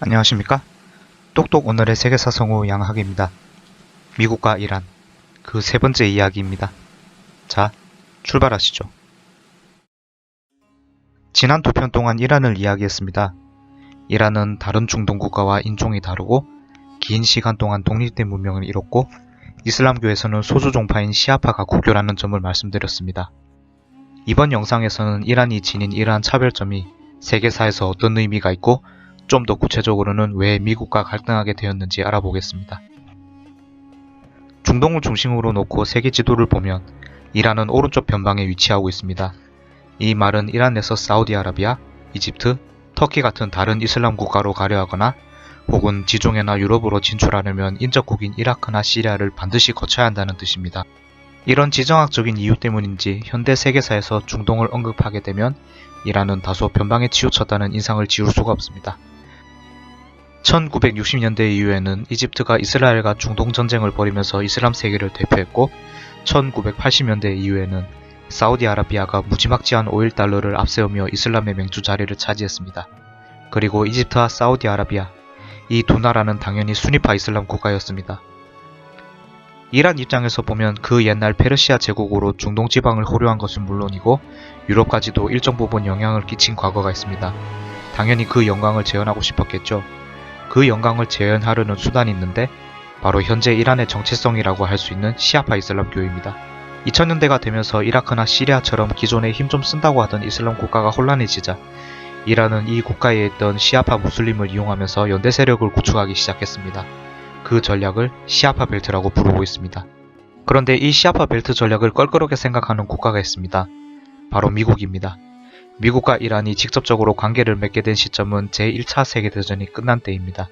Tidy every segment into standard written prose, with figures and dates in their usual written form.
안녕하십니까? 똑똑 오늘의 세계사 성우 양학입니다. 미국과 이란, 그 세 번째 이야기입니다. 자, 출발하시죠. 지난 두 편 동안 이란을 이야기했습니다. 이란은 다른 중동 국가와 인종이 다르고 긴 시간 동안 독립된 문명을 이뤘고 이슬람교에서는 소수 종파인 시아파가 국교라는 점을 말씀드렸습니다. 이번 영상에서는 이란이 지닌 이러한 차별점이 세계사에서 어떤 의미가 있고 좀 더 구체적으로는 왜 미국과 갈등하게 되었는지 알아보겠습니다. 중동을 중심으로 놓고 세계 지도를 보면 이란은 오른쪽 변방에 위치하고 있습니다. 이 말은 이란에서 사우디아라비아, 이집트, 터키 같은 다른 이슬람 국가로 가려 하거나 혹은 지중해나 유럽으로 진출하려면 인접국인 이라크나 시리아를 반드시 거쳐야 한다는 뜻입니다. 이런 지정학적인 이유 때문인지 현대 세계사에서 중동을 언급하게 되면 이란은 다소 변방에 치우쳤다는 인상을 지울 수가 없습니다. 1960년대 이후에는 이집트가 이스라엘과 중동 전쟁을 벌이면서 이슬람 세계를 대표했고 1980년대 이후에는 사우디아라비아가 무지막지한 오일 달러를 앞세우며 이슬람의 맹주 자리를 차지했습니다. 그리고 이집트와 사우디아라비아, 이 두 나라는 당연히 수니파 이슬람 국가였습니다. 이란 입장에서 보면 그 옛날 페르시아 제국으로 중동 지방을 호류한 것은 물론이고 유럽까지도 일정 부분 영향을 끼친 과거가 있습니다. 당연히 그 영광을 재현하고 싶었겠죠. 그 영광을 재현하려는 수단이 있는데 바로 현재 이란의 정체성이라고 할 수 있는 시아파 이슬람교입니다. 2000년대가 되면서 이라크나 시리아처럼 기존에 힘 좀 쓴다고 하던 이슬람 국가가 혼란해지자 이란은 이 국가에 있던 시아파 무슬림을 이용하면서 연대 세력을 구축하기 시작했습니다. 그 전략을 시아파 벨트라고 부르고 있습니다. 그런데 이 시아파 벨트 전략을 껄끄럽게 생각하는 국가가 있습니다. 바로 미국입니다. 미국과 이란이 직접적으로 관계를 맺게 된 시점은 제1차 세계대전이 끝난 때입니다.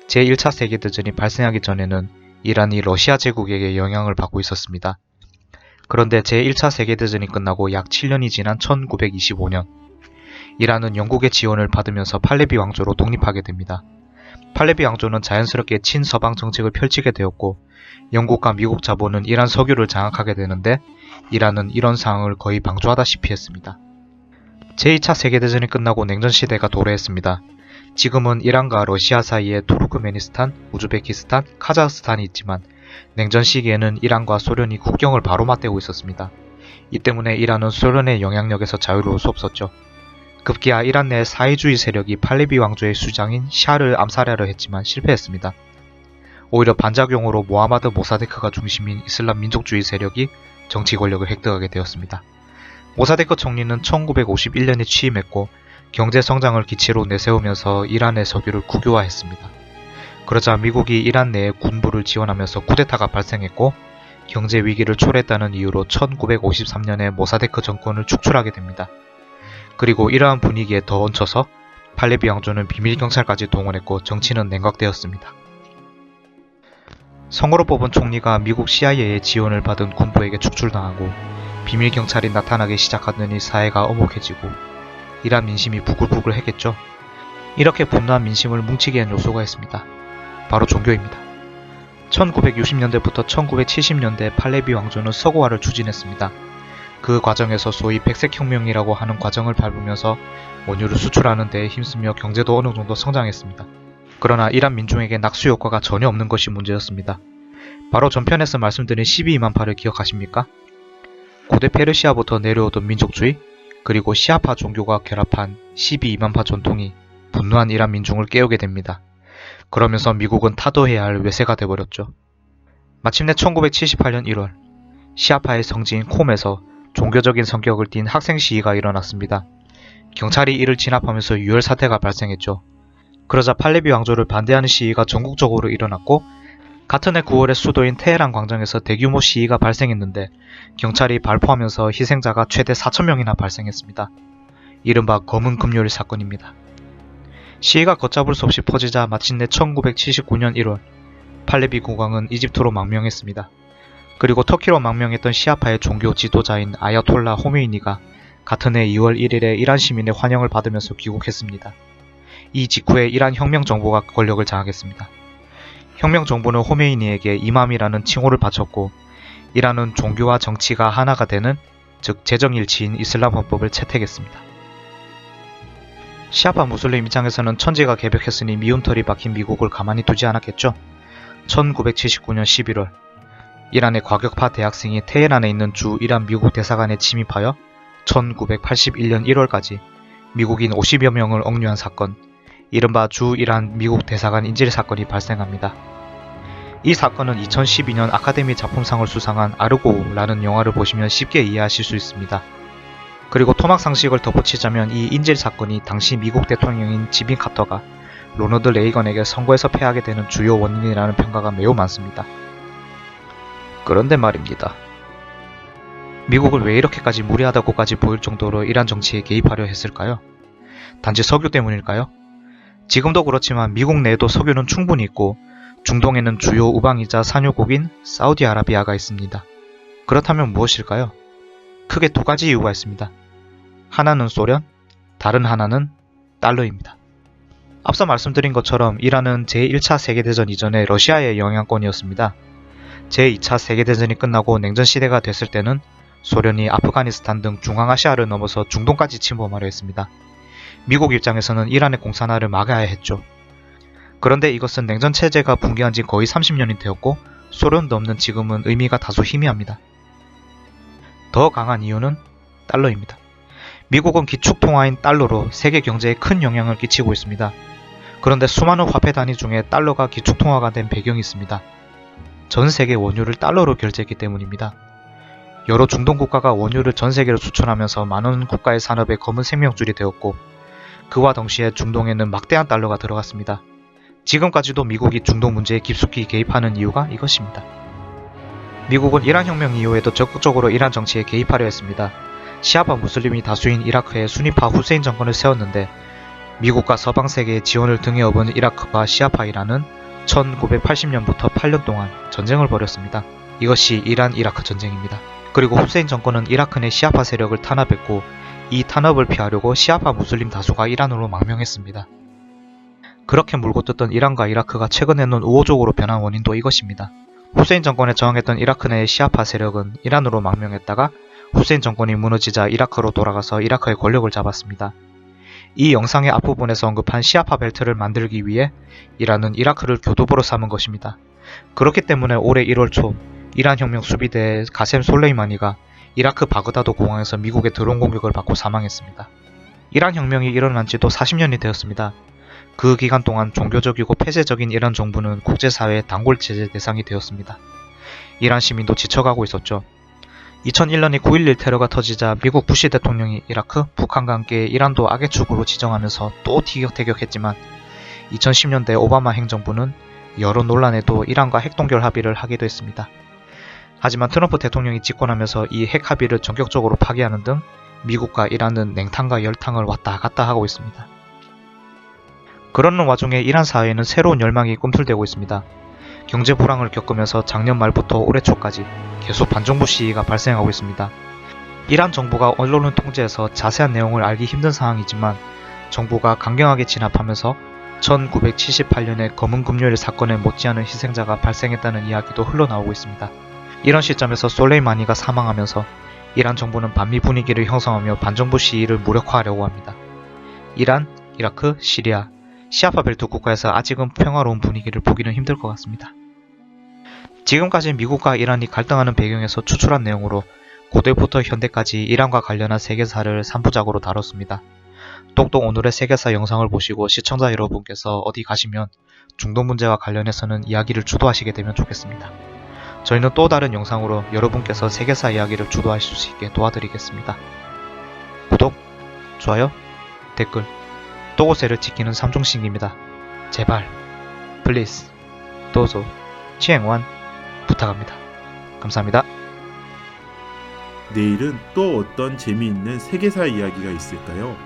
제1차 세계대전이 발생하기 전에는 이란이 러시아 제국에게 영향을 받고 있었습니다. 그런데 제1차 세계대전이 끝나고 약 7년이 지난 1925년, 이란은 영국의 지원을 받으면서 팔레비 왕조로 독립하게 됩니다. 팔레비 왕조는 자연스럽게 친서방 정책을 펼치게 되었고 영국과 미국 자본은 이란 석유를 장악하게 되는데 이란은 이런 상황을 거의 방조하다시피 했습니다. 제2차 세계대전이 끝나고 냉전시대가 도래했습니다. 지금은 이란과 러시아 사이에 투르크메니스탄, 우즈베키스탄, 카자흐스탄이 있지만 냉전 시기에는 이란과 소련이 국경을 바로 맞대고 있었습니다. 이 때문에 이란은 소련의 영향력에서 자유로울 수 없었죠. 급기야 이란 내 사회주의 세력이 팔레비 왕조의 수장인 샤를 암살하려 했지만 실패했습니다. 오히려 반작용으로 모하마드 모사데크가 중심인 이슬람 민족주의 세력이 정치 권력을 획득하게 되었습니다. 모사데크 총리는 1951년에 취임했고 경제 성장을 기치로 내세우면서 이란의 석유를 국유화했습니다. 그러자 미국이 이란 내에 군부를 지원하면서 쿠데타가 발생했고 경제 위기를 초래했다는 이유로 1953년에 모사데크 정권을 축출하게 됩니다. 그리고 이러한 분위기에 더 얹혀서 팔레비 왕조는 비밀경찰까지 동원했고 정치는 냉각되었습니다. 선거로 뽑은 총리가 미국 CIA의 지원을 받은 군부에게 축출당하고 비밀경찰이 나타나기 시작하더니 사회가 엄혹해지고 이란 민심이 부글부글했겠죠. 이렇게 분노한 민심을 뭉치게 한 요소가 있습니다. 바로 종교입니다. 1960년대부터 1970년대 팔레비 왕조는 서구화를 추진했습니다. 그 과정에서 소위 백색혁명이라고 하는 과정을 밟으면서 원유를 수출하는 데에 힘쓰며 경제도 어느 정도 성장했습니다. 그러나 이란 민중에게 낙수 효과가 전혀 없는 것이 문제였습니다. 바로 전편에서 말씀드린 12이만파를 기억하십니까? 고대 페르시아부터 내려오던 민족주의 그리고 시아파 종교가 결합한 12이만파 전통이 분노한 이란 민중을 깨우게 됩니다. 그러면서 미국은 타도해야 할 외세가 돼버렸죠. 마침내 1978년 1월 시아파의 성지인 콤에서 종교적인 성격을 띤 학생 시위가 일어났습니다. 경찰이 이를 진압하면서 유혈 사태가 발생했죠. 그러자 팔레비 왕조를 반대하는 시위가 전국적으로 일어났고 같은 해 9월에 수도인 테헤란 광장에서 대규모 시위가 발생했는데 경찰이 발포하면서 희생자가 최대 4,000명이나 발생했습니다. 이른바 검은 금요일 사건입니다. 시위가 걷잡을 수 없이 퍼지자 마침내 1979년 1월 팔레비 국왕은 이집트로 망명했습니다. 그리고 터키로 망명했던 시아파의 종교 지도자인 아야톨라 호메이니가 같은 해 2월 1일에 이란 시민의 환영을 받으면서 귀국했습니다. 이 직후에 이란 혁명정부가 권력을 장악했습니다. 혁명정부는 호메이니에게 이맘이라는 칭호를 바쳤고 이란은 종교와 정치가 하나가 되는 즉 재정일치인 이슬람 헌법을 채택했습니다. 시아파 무슬림 입장에서는 천지가 개벽했으니 미운털이 박힌 미국을 가만히 두지 않았겠죠. 1979년 11월 이란의 과격파 대학생이 테헤란에 있는 주 이란 미국 대사관에 침입하여 1981년 1월까지 미국인 50여 명을 억류한 사건, 이른바 주 이란 미국 대사관 인질 사건이 발생합니다. 이 사건은 2012년 아카데미 작품상을 수상한 아르고우라는 영화를 보시면 쉽게 이해하실 수 있습니다. 그리고 토막 상식을 덧붙이자면 이 인질 사건이 당시 미국 대통령인 지미 카터가 로널드 레이건에게 선거에서 패하게 되는 주요 원인이라는 평가가 매우 많습니다. 그런데 말입니다. 미국은 왜 이렇게까지 무리하다고까지 보일 정도로 이란 정치에 개입하려 했을까요? 단지 석유 때문일까요? 지금도 그렇지만 미국 내에도 석유는 충분히 있고 중동에는 주요 우방이자 산유국인 사우디아라비아가 있습니다. 그렇다면 무엇일까요? 크게 두 가지 이유가 있습니다. 하나는 소련, 다른 하나는 달러입니다. 앞서 말씀드린 것처럼 이란은 제1차 세계대전 이전에 러시아의 영향권이었습니다. 제2차 세계대전이 끝나고 냉전시대가 됐을 때는 소련이 아프가니스탄 등 중앙아시아를 넘어서 중동까지 침범하려 했습니다. 미국 입장에서는 이란의 공산화를 막아야 했죠. 그런데 이것은 냉전체제가 붕괴한 지 거의 30년이 되었고 소련도 없는 지금은 의미가 다소 희미합니다. 더 강한 이유는 달러입니다. 미국은 기축통화인 달러로 세계 경제에 큰 영향을 끼치고 있습니다. 그런데 수많은 화폐 단위 중에 달러가 기축통화가 된 배경이 있습니다. 전 세계 원유를 달러로 결제했기 때문입니다. 여러 중동 국가가 원유를 전 세계로 수출하면서 많은 국가의 산업에 검은 생명줄이 되었고 그와 동시에 중동에는 막대한 달러가 들어갔습니다. 지금까지도 미국이 중동 문제에 깊숙이 개입하는 이유가 이것입니다. 미국은 이란 혁명 이후에도 적극적으로 이란 정치에 개입하려 했습니다. 시아파 무슬림이 다수인 이라크에 수니파 후세인 정권을 세웠는데 미국과 서방 세계의 지원을 등에 업은 이라크와 시아파 이란은 1980년부터 8년 동안 전쟁을 벌였습니다. 이것이 이란-이라크 전쟁입니다. 그리고 후세인 정권은 이라크 내 시아파 세력을 탄압했고 이 탄압을 피하려고 시아파 무슬림 다수가 이란으로 망명했습니다. 그렇게 물고 뜯던 이란과 이라크가 최근에는 우호적으로 변한 원인도 이것입니다. 후세인 정권에 저항했던 이라크 내의 시아파 세력은 이란으로 망명했다가 후세인 정권이 무너지자 이라크로 돌아가서 이라크의 권력을 잡았습니다. 이 영상의 앞부분에서 언급한 시아파 벨트를 만들기 위해 이란은 이라크를 교두보로 삼은 것입니다. 그렇기 때문에 올해 1월 초 이란 혁명 수비대 가셈 솔레이마니가 이라크 바그다드 공항에서 미국의 드론 공격을 받고 사망했습니다. 이란 혁명이 일어난 지도 40년이 되었습니다. 그 기간 동안 종교적이고 폐쇄적인 이란 정부는 국제사회의 단골 제재 대상이 되었습니다. 이란 시민도 지쳐가고 있었죠. 2001년에 9.11 테러가 터지자 미국 부시 대통령이 이라크, 북한과 함께 이란도 악의 축으로 지정하면서 또 티격태격했지만 2010년대 오바마 행정부는 여러 논란에도 이란과 핵동결 합의를 하기도 했습니다. 하지만 트럼프 대통령이 집권하면서 이 핵 합의를 전격적으로 파기하는 등 미국과 이란은 냉탕과 열탕을 왔다 갔다 하고 있습니다. 그러는 와중에 이란 사회에는 새로운 열망이 꿈틀대고 있습니다. 경제 불황을 겪으면서 작년 말부터 올해 초까지 계속 반정부 시위가 발생하고 있습니다. 이란 정부가 언론을 통제해서 자세한 내용을 알기 힘든 상황이지만 정부가 강경하게 진압하면서 1978년의 검은 금요일 사건에 못지않은 희생자가 발생했다는 이야기도 흘러나오고 있습니다. 이런 시점에서 솔레이마니가 사망하면서 이란 정부는 반미 분위기를 형성하며 반정부 시위를 무력화하려고 합니다. 이란, 이라크, 시리아, 시아파 벨트 국가에서 아직은 평화로운 분위기를 보기는 힘들 것 같습니다. 지금까지 미국과 이란이 갈등하는 배경에서 추출한 내용으로 고대부터 현대까지 이란과 관련한 세계사를 3부작으로 다뤘습니다. 똑똑 오늘의 세계사 영상을 보시고 시청자 여러분께서 어디 가시면 중동 문제와 관련해서는 이야기를 주도하시게 되면 좋겠습니다. 저희는 또 다른 영상으로 여러분께서 세계사 이야기를 주도하실 수 있게 도와드리겠습니다. 구독, 좋아요, 댓글, 또고세를 지키는 삼중신기입니다. 제발, 플리즈, 도zo, 치행완 부탁합니다. 감사합니다. 내일은 또 어떤 재미있는 세계사 이야기가 있을까요?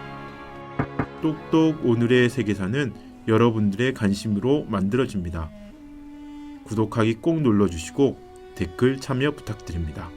똑똑 오늘의 세계사는 여러분들의 관심으로 만들어집니다. 구독하기 꼭 눌러주시고 댓글 참여 부탁드립니다.